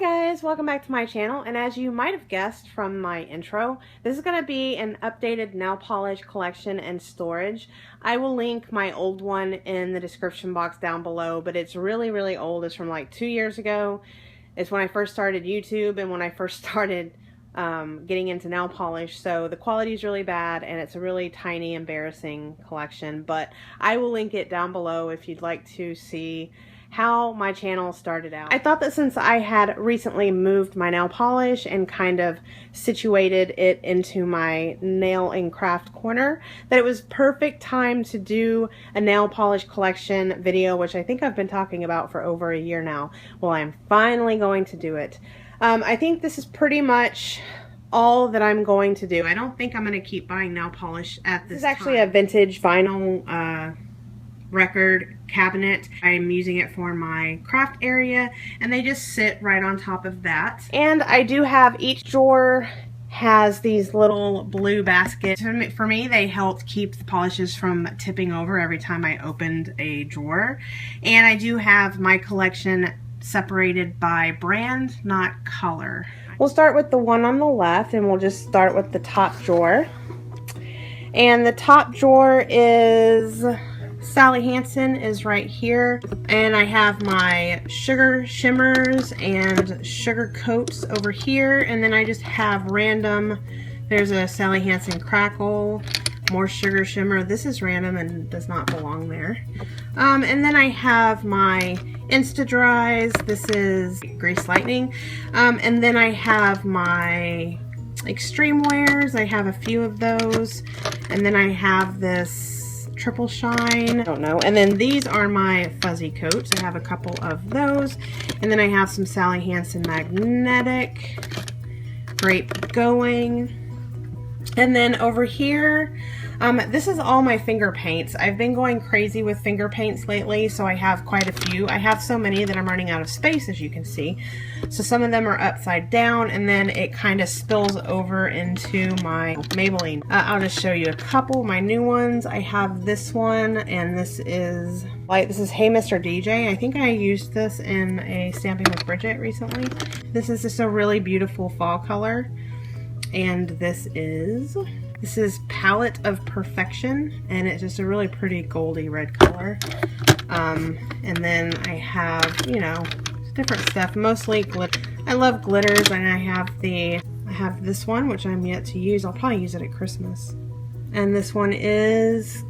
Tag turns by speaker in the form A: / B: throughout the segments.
A: guys, welcome back to my channel, and as you might have guessed from my intro, this is going to be an updated nail polish collection and storage. I will link my old one in the description box down below, but it's really old. It's from like 2 years ago. It's when I first started YouTube and when I first started getting into nail polish, so the quality is really bad and it's a really tiny, embarrassing collection, but I will link it down below if you'd like to see how my channel started out. I thought that since I had recently moved my nail polish and kind of situated it into my nail and craft corner, that it was perfect time to do a nail polish collection video, which I think I've been talking about for over a year now. Well, I'm finally going to do it. I think this is pretty much all that I'm going to do. I don't think I'm going to keep buying nail polish at this time. This is actually a vintage vinyl record cabinet. I'm using it for my craft area, and they just sit right on top of that. And I do have, each drawer has these little blue baskets. For me, they helped keep the polishes from tipping over every time I opened a drawer. And I do have my collection separated by brand, not color. We'll start with the one on the left, and we'll just start with the top drawer. And the top drawer is Sally Hansen is right here, and I have my sugar shimmers and sugar coats over here, and then I just have random, there's a Sally Hansen crackle, more sugar shimmer. This is random and does not belong there. And then I have my Insta Dries. This is Grease Lightning. And then I have my Extreme Wears. I have a few of those. And then I have this Triple Shine, I don't know. And then these are my fuzzy coats. I have a couple of those. And then I have some Sally Hansen Magnetic, Grape Going. And then over here, this is all my finger paints. I've been going crazy with finger paints lately, so I have quite a few. I have so many that I'm running out of space, as you can see. So some of them are upside down, and then it kind of spills over into my Maybelline. I'll just show you a couple. My new ones, I have this one, and this is Hey Mr. DJ. I think I used this in a Stamping with Bridget recently. This is just a really beautiful fall color. And this is Palette of Perfection, and it's just a really pretty goldy red color. And then I have, you know, different stuff, mostly glitter. I love glitters, and I have this one, which I'm yet to use. I'll probably use it at Christmas. And this one is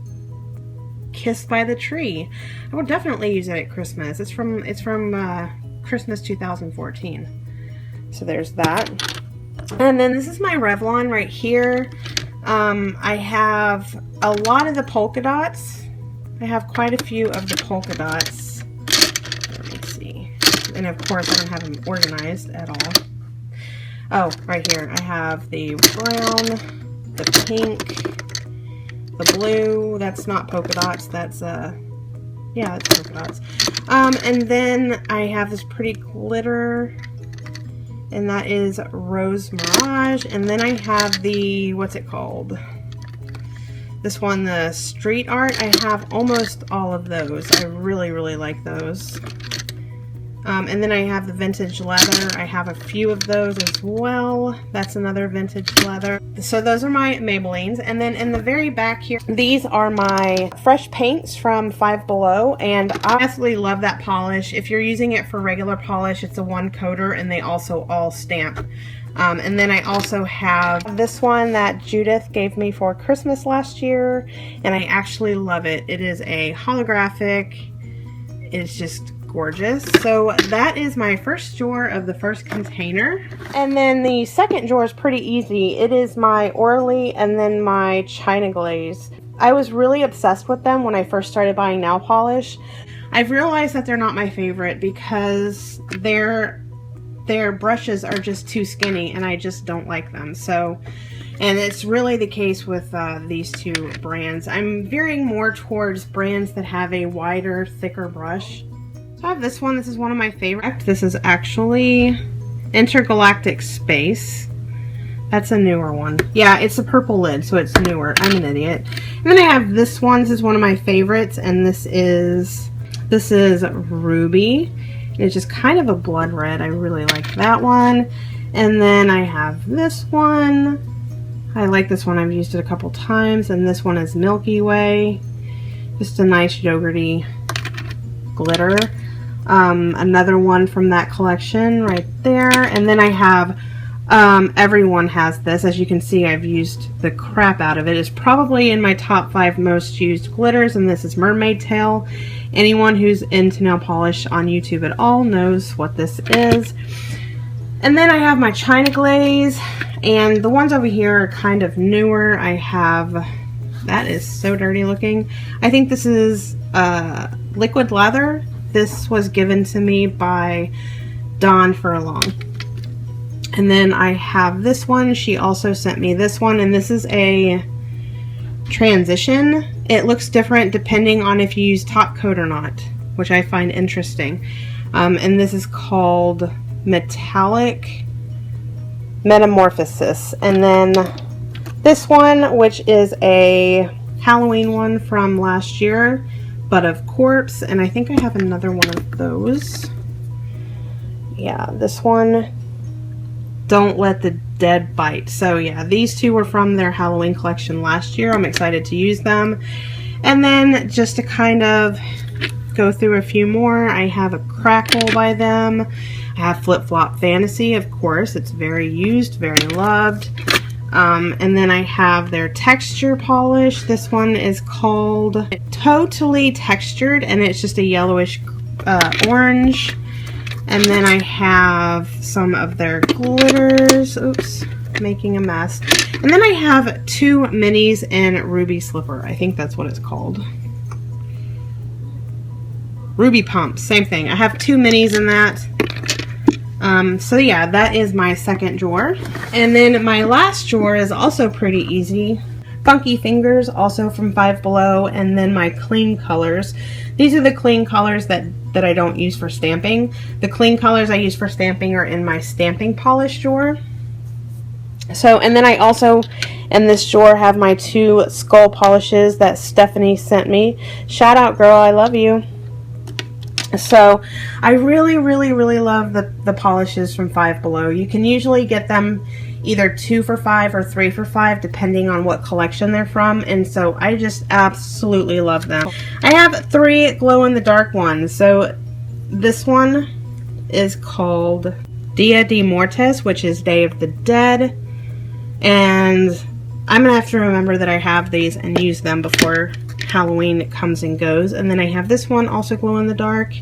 A: Kissed by the Tree. I will definitely use it at Christmas. It's from Christmas 2014. So there's that. And then this is my Revlon right here. I have a lot of the polka dots. I have quite a few of the polka dots. Let me see. And of course I don't have them organized at all. Oh, right here. I have the brown, the pink, the blue. That's not polka dots. That's yeah, that's polka dots. And then I have this pretty glitter, and that is Rose Mirage. And then I have the, what's it called? This one, the Street Art. I have almost all of those. I really like those. And then I have the Vintage Leather. I have a few of those as well. That's another Vintage Leather. So those are my Maybellines. And then in the very back here, these are my fresh paints from Five Below, and I absolutely love that polish. If you're using it for regular polish, it's a one coater, and they also all stamp. And then I also have this one that Judith gave me for Christmas last year, and I actually love it. It is a holographic. It's just gorgeous. So that is my first drawer of the first container. And then the second drawer is pretty easy. It is my Orly and then my China Glaze. I was really obsessed with them when I first started buying nail polish. I've realized that they're not my favorite because their brushes are just too skinny, and I just don't like them. So, and it's really the case with these two brands. I'm veering more towards brands that have a wider, thicker brush. So I have this one. This is one of my favorites. This is actually Intergalactic Space. That's a newer one. Yeah, it's a purple lid, so it's newer. I'm an idiot. And then I have this one. This is one of my favorites, and this is Ruby. It's just kind of a blood red. I really like that one. And then I have this one. I like this one. I've used it a couple times. And this one is Milky Way. Just a nice yogurty glitter. Another one from that collection right there. And then I have, everyone has this. As you can see, I've used the crap out of it. It's probably in my top 5 most used glitters, and this is Mermaid Tail. Anyone who's into nail polish on YouTube at all knows what this is. And then I have my China Glaze, and the ones over here are kind of newer. I have, that is so dirty looking. I think this is Liquid Leather. This was given to me by Dawn Furlong. And then I have this one. She also sent me this one, and this is a transition. It looks different depending on if you use top coat or not, which I find interesting. And this is called Metallic Metamorphosis. And then this one, which is a Halloween one from last year, Bud of Corpse, and I think I have another one of those. Yeah, this one, Don't Let the Dead Bite. So yeah, these two were from their Halloween collection last year. I'm excited to use them. And then just to kind of go through a few more, I have a Crackle by them. I have Flip Flop Fantasy, of course. It's very used, very loved. And then I have their texture polish. This one is called Totally Textured, and it's just a yellowish orange. And then I have some of their glitters. Oops, making a mess. And then I have 2 minis in Ruby Slipper. I think that's what it's called. Ruby Pump, same thing. I have 2 minis in that. So yeah, that is my second drawer. And then my last drawer is also pretty easy. Funky Fingers, also from Five Below, and then my clean colors. These are the clean colors that I don't use for stamping. The clean colors I use for stamping are in my stamping polish drawer. So, and then I also, in this drawer, have my 2 skull polishes that Stephanie sent me. Shout out, girl, I love you. So I really love the polishes from Five Below. You can usually get them either 2 for $5 or 3 for $5 depending on what collection they're from, and so I just absolutely love them. I have 3 glow-in-the-dark ones. So this one is called Dia de Mortes, which is Day of the Dead, and I'm gonna have to remember that I have these and use them before Halloween comes and goes. And then I have this one, also glow in the dark,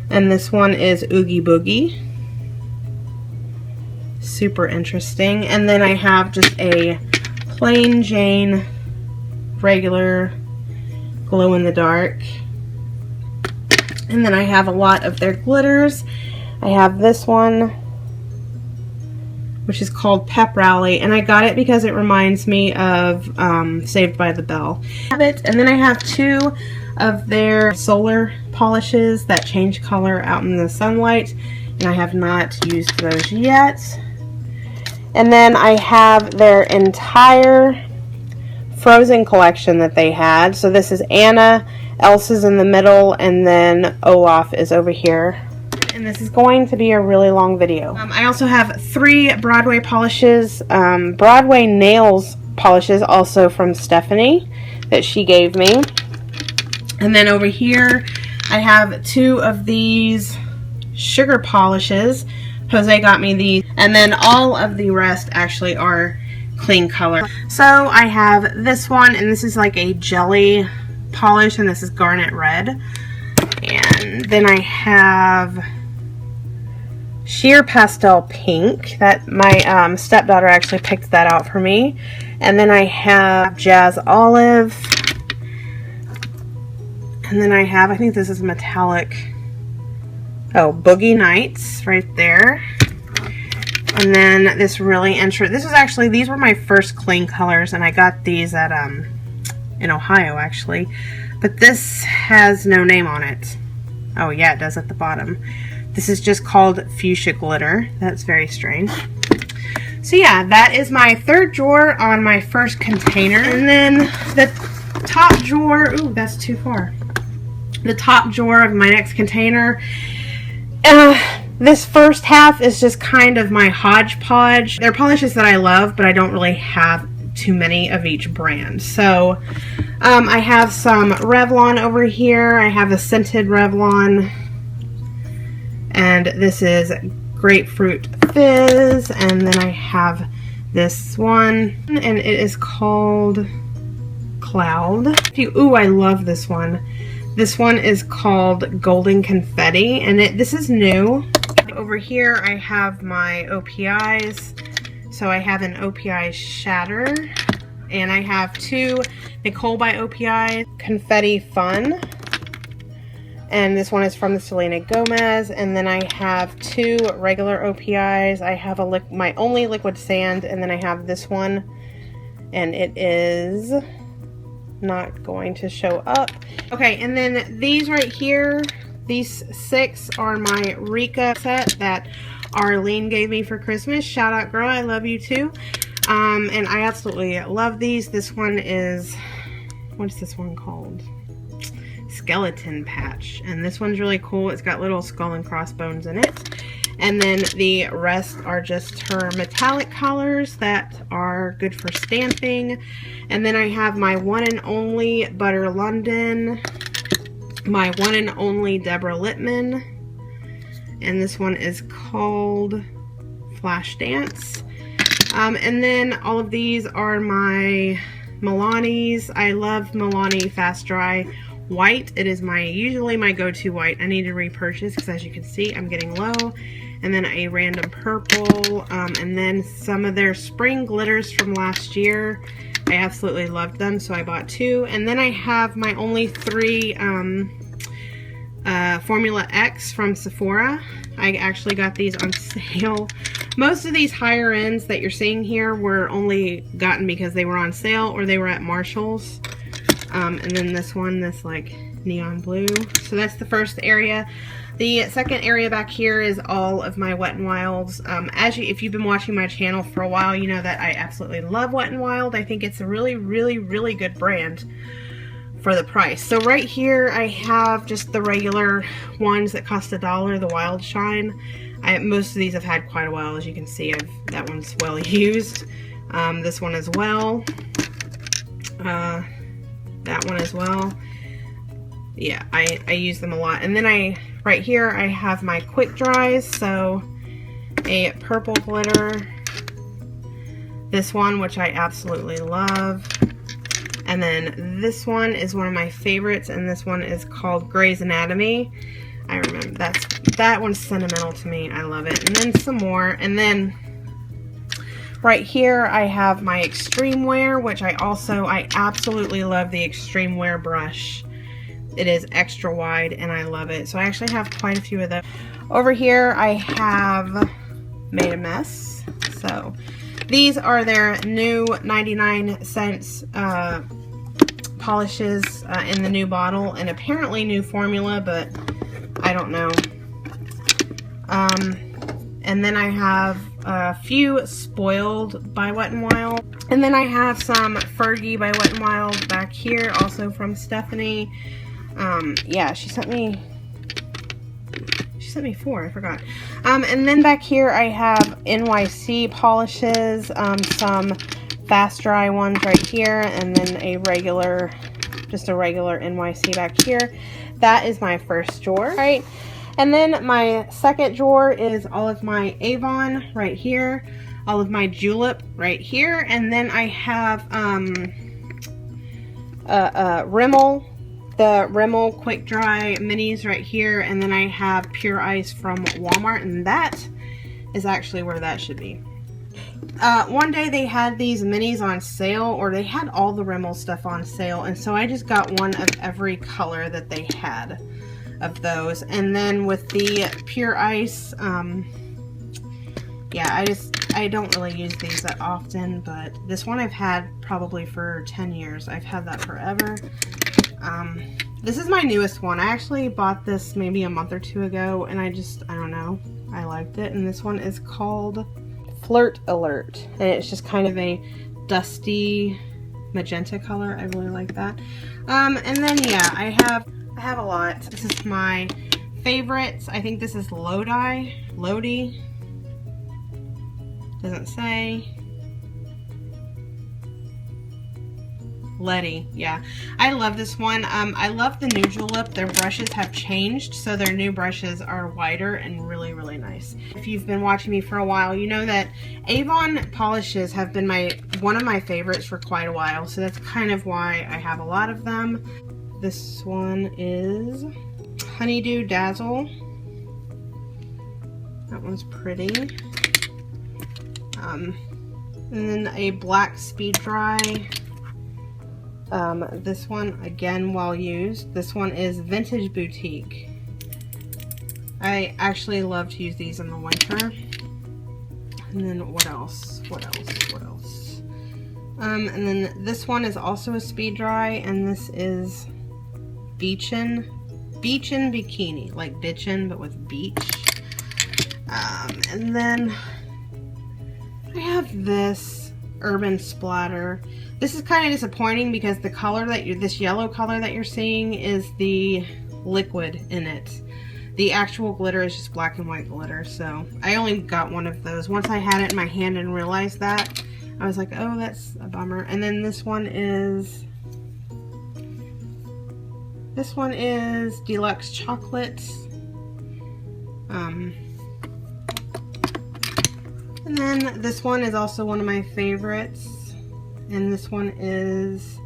A: and this one is Oogie Boogie. Super interesting. And then I have just a plain Jane regular glow in the dark. And then I have a lot of their glitters. I have this one, which is called Pep Rally, and I got it because it reminds me of Saved by the Bell. And then I have 2 of their solar polishes that change color out in the sunlight, and I have not used those yet. And then I have their entire Frozen collection that they had. So this is Anna, Elsa's in the middle, and then Olaf is over here. And this is going to be a really long video. I also have 3 Broadway polishes, Broadway nails polishes, also from Stephanie, that she gave me. And then over here I have 2 of these sugar polishes. Jose got me these, and then all of the rest actually are clean color. So I have this one, and this is like a jelly polish, and this is Garnet Red. And then I have Sheer Pastel Pink, that my stepdaughter actually picked that out for me. And then I have Jazz Olive. And then I have, I think this is metallic, oh, Boogie Nights right there. And then this really interesting, this is actually, these were my first clean colors, and I got these at, in Ohio actually. But this has no name on it. Oh yeah, it does at the bottom. This is just called Fuchsia Glitter. That's very strange. So yeah, that is my 3rd drawer on my first container. And then the top drawer, ooh, that's too far. The top drawer of my next container This first half is just kind of my hodgepodge. They're polishes that I love, but I don't really have too many of each brand. So I have some Revlon over here. I have a scented Revlon, and this is Grapefruit Fizz. And then I have this one, and it is called Cloud. Ooh, I love this one. This one is called Golden Confetti, and this is new. Over here I have my OPIs. So I have an OPI Shatter, and I have two Nicole by OPI Confetti Fun. And this one is from the Selena Gomez. And then I have two regular OPIs. I have my only liquid sand, and then I have this one, and it is not going to show up. Okay, and then these right here, these 6 are my Rika set that Arlene gave me for Christmas. Shout out, girl, I love you too. And I absolutely love these. This one is, what's this one called? Skeleton Patch, and this one's really cool. It's got little skull and crossbones in it. And then the rest are just her metallic colors that are good for stamping. And then I have my one and only Butter London, my one and only Deborah Lippmann, and this one is called Flash Dance. And then all of these are my Milani's. I love Milani Fast Dry White. It is usually my go-to white. I need to repurchase because, as you can see, I'm getting low. And then a random purple, and then some of their spring glitters from last year. I absolutely loved them, so I bought 2. And then I have my only 3 Formula X from Sephora. I actually got these on sale. Most of these higher ends that you're seeing here were only gotten because they were on sale or they were at Marshall's. And then this one, this like neon blue. So that's the first area. The second area back here is all of my Wet n Wilds. If you've been watching my channel for a while, you know that I absolutely love Wet n Wild. I think it's a really, really, really good brand for the price. So right here I have just the regular ones that cost $1, the Wild Shine. Most of these I've had quite a while. As you can see, that one's well used. This one as well. That one as well. Yeah, I use them a lot. And then right here I have my quick dries. So a purple glitter, this one, which I absolutely love, and then this one is one of my favorites, and this one is called Grey's Anatomy. I remember that one's sentimental to me. I love it. And then some more, and then right here I have my Extreme Wear, which I absolutely love the Extreme Wear brush. It is extra wide and I love it. So I actually have quite a few of those. Over here I have Made a Mess. So these are their new 99cents polishes in the new bottle, and apparently new formula, but I don't know. And then I have a few Spoiled by Wet n Wild. And then I have some Fergie by Wet n Wild back here, also from Stephanie. Yeah, she sent me 4, I forgot. And then back here I have NYC polishes, some fast dry ones right here, and then just a regular NYC back here. That is my first drawer, right? And then my second drawer is all of my Avon right here, all of my Julep right here, and then I have Rimmel, the Rimmel Quick Dry Minis right here, and then I have Pure Ice from Walmart, and that is actually where that should be. One day they had these minis on sale, or they had all the Rimmel stuff on sale, and so I just got one of every color that they had of those. And then with the Pure Ice, yeah, I don't really use these that often, but this one I've had probably for 10 years. I've had that forever. This is my newest one. I actually bought this maybe a month or 2 ago, and I don't know, I liked it. And this one is called Flirt Alert, and it's just kind of a dusty magenta color. I really like that. And then yeah, I have a lot. This is my favorites, I think this is Lodi, doesn't say. Letty, yeah. I love this one. I love the new Julep. Their brushes have changed, so their new brushes are wider and really, really nice. If you've been watching me for a while, you know that Avon polishes have been one of my favorites for quite a while, so that's kind of why I have a lot of them. This one is Honeydew Dazzle. That one's pretty. And then a black speed dry. This one, again, well used. This one is Vintage Boutique. I actually love to use these in the winter. And then what else? And then this one is also a speed dry, and this is Beachin Bikini, like bitchin' but with beach. And then I have this Urban Splatter. This is kind of disappointing because the color that this yellow color that you're seeing is the liquid in it. The actual glitter is just black and white glitter, so I only got one of those. Once I had it in my hand and realized that, I was like, oh, that's a bummer. And then this one is Deluxe Chocolate. And then this one is also one of my favorites. And this one is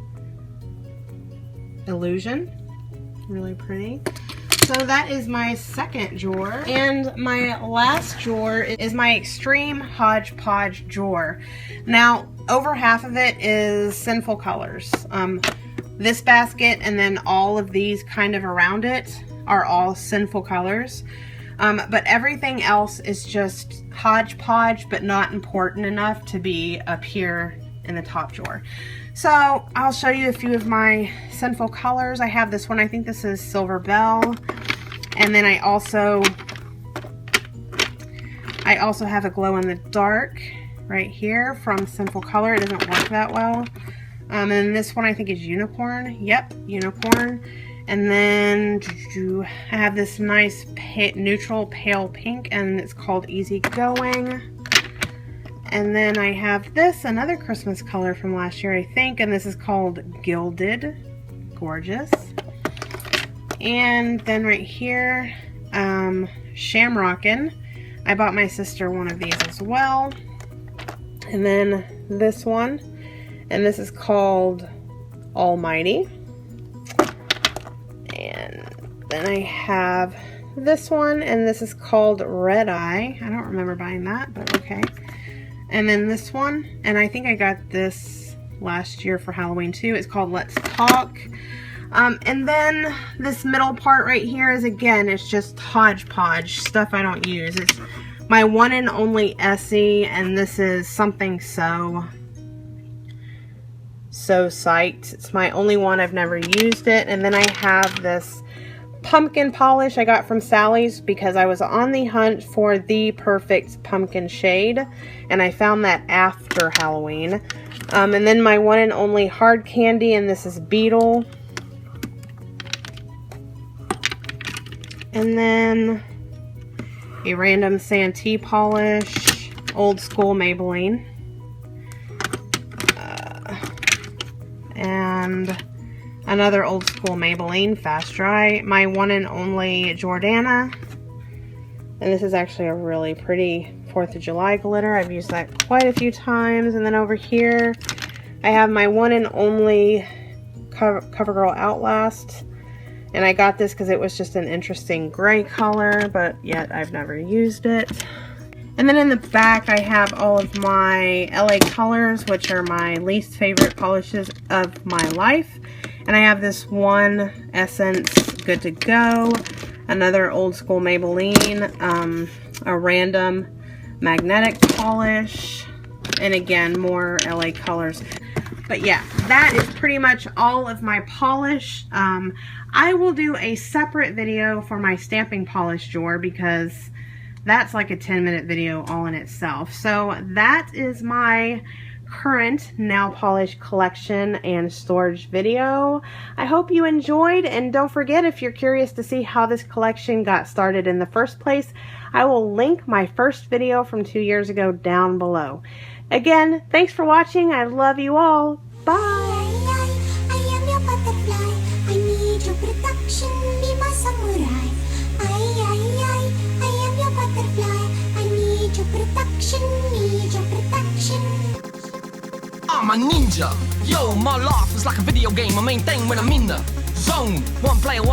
A: Illusion. Really pretty. So that is my second drawer. And my last drawer is my Extreme Hodgepodge drawer. Now, over half of it is Sinful Colors. This basket and then all of these kind of around it are all Sinful Colors. But everything else is just hodgepodge, but not important enough to be up here in the top drawer. So I'll show you a few of my Sinful Colors. I have this one, I think this is Silver Bell. And then I also have a glow in the dark right here from Sinful Color. It doesn't work that well. And this one I think is Unicorn. Yep, Unicorn. And then I have this nice neutral pale pink, and it's called Easy Going. And then I have this, another Christmas color from last year, I think, and this is called Gilded. Gorgeous. And then right here, Shamrockin'. I bought my sister one of these as well. And then this one, and this is called Almighty. And then I have this one, and this is called Red Eye. I don't remember buying that, but okay. And then this one, and I think I got this last year for Halloween too. It's called Let's Talk. And then this middle part right here is, again, it's just hodgepodge stuff I don't use. It's my one and only Essie, and this is Something So Psyched. It's my only one. I've never used it. And then I have this pumpkin polish I got from Sally's because I was on the hunt for the perfect pumpkin shade, and I found that after Halloween. And then my one and only hard candy, and this is Beetle. And then a random Santee polish, old school Maybelline. And another old school Maybelline Fast Dry, my one and only Jordana, and this is actually a really pretty 4th of July glitter. I've used that quite a few times. And then over here I have my one and only CoverGirl Outlast, and I got this because it was just an interesting gray color, but yet I've never used it. And then in the back I have all of my LA Colors, which are my least favorite polishes of my life. And I have this one Essence Good to Go, another old school Maybelline, a random magnetic polish, and again, more LA Colors. But yeah, that is pretty much all of my polish. I will do a separate video for my stamping polish drawer because that's like a 10-minute video all in itself. So that is my current nail polish collection and storage video. I hope you enjoyed, and don't forget, if you're curious to see how this collection got started in the first place, I will link my first video from 2 years ago down below. Again, thanks for watching. I love you all. Bye!
B: I'm a ninja. Yo, my life is like a video game. My main thing when I'm in the zone. One player, one